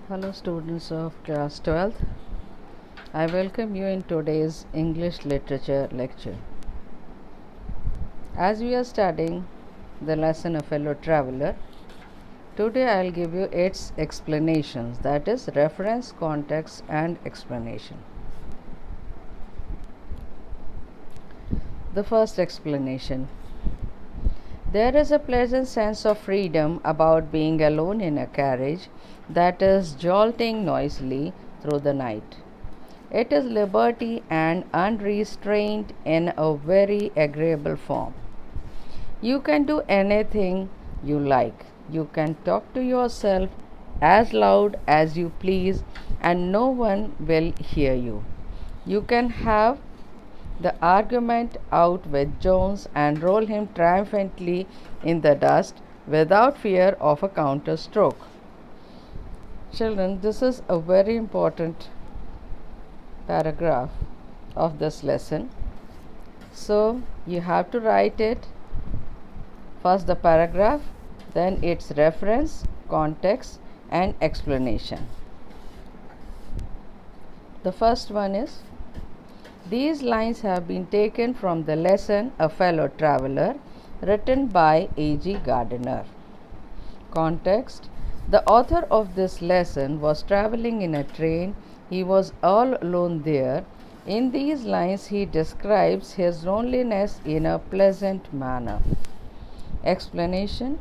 Hello students of class 12th. I welcome you in today's English literature lecture. As we are studying the lesson A Fellow Traveler, today I will give you its explanations, that is reference, context and explanation. The first explanation. There is a pleasant sense of freedom about being alone in a carriage that is jolting noisily through the night. It is liberty and unrestrained in a very agreeable form. You can do anything you like. You can talk to yourself as loud as you please, and no one will hear you. You can have the argument out with Jones and roll him triumphantly in the dust without fear of a counter stroke. Children, this is a very important paragraph of this lesson. So you have to write it first the paragraph, then its reference, context and explanation. The first one is, these lines have been taken from the lesson A Fellow Traveler, written by A.G. Gardiner. Context. The author of this lesson was traveling in a train. He was all alone there. In these lines, he describes his loneliness in a pleasant manner. Explanation.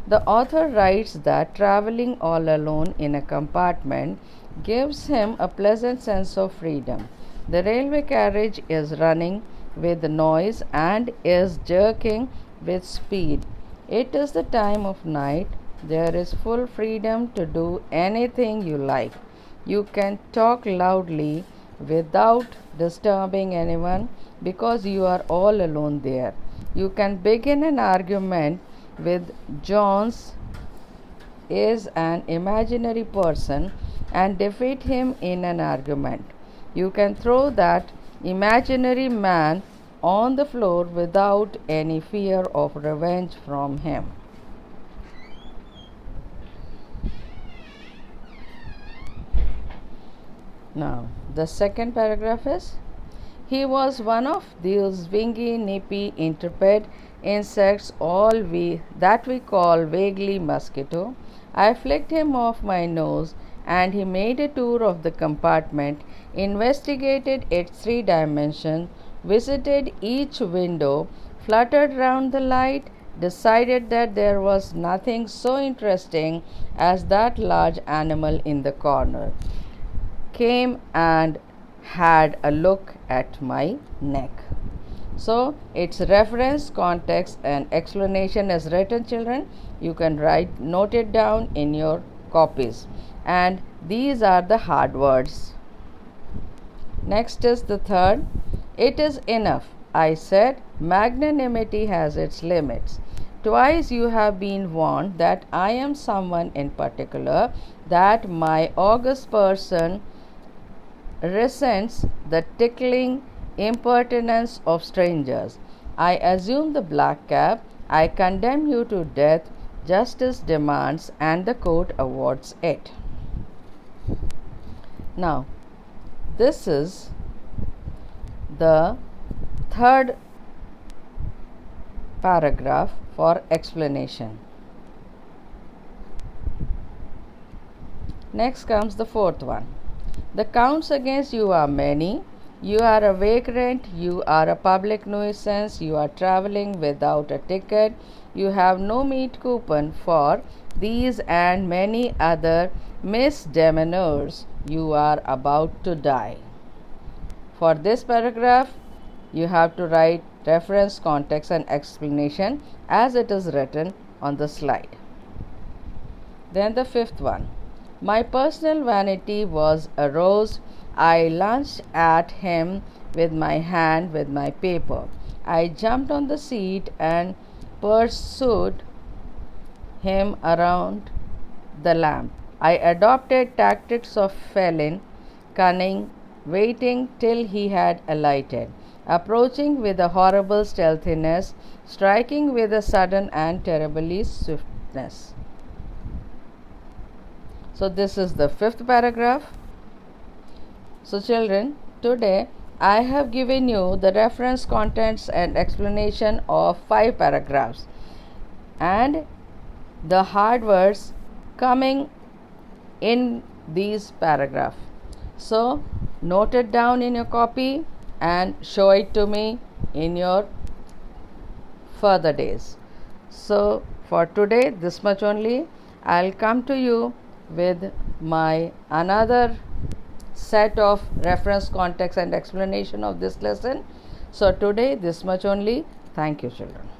The author writes that traveling all alone in a compartment gives him a pleasant sense of freedom. The railway carriage is running with noise and is jerking with speed. It is the time of night. There is full freedom to do anything you like. You can talk loudly without disturbing anyone because you are all alone there. You can begin an argument with Jones is an imaginary person and defeat him in an argument. You can throw that imaginary man on the floor without any fear of revenge from him. Now, the second paragraph is, he was one of those wingy, nippy, intrepid insects that we call vaguely mosquito. I flicked him off my nose and he made a tour of the compartment, investigated its 3 dimensions, visited each window, fluttered round the light, decided that there was nothing so interesting as that large animal in the corner, came and had a look at my neck. So its reference, context and explanation is written, children. You can note it down in your copies, and these are the hard words. Next is the third. It is enough, I said. Magnanimity has its limits. Twice you have been warned that I am someone in particular, that my august person resents the tickling impertinence of strangers. I assume the black cap. I condemn you to death. Justice demands and the court awards it. Now, this is the third paragraph for explanation. Next comes the fourth one. The counts against you are many. You are a vagrant, you are a public nuisance, you are traveling without a ticket, you have no meat coupon. For these and many other misdemeanors, you are about to die. For this paragraph, you have to write reference, context and explanation as it is written on the slide. Then the fifth one. My personal vanity was aroused. I lunged at him with my hand with my paper. I jumped on the seat and pursued him around the lamp. I adopted tactics of felon, cunning, waiting till he had alighted, approaching with a horrible stealthiness, striking with a sudden and terribly swiftness. So this is the fifth paragraph. So children, today I have given you the reference, contents and explanation of 5 paragraphs and the hard words coming in these paragraphs. So note it down in your copy and show it to me in your further days. So for today this much only. I'll come to you with my another set of reference, context and explanation of this lesson. So today this much only. Thank you children.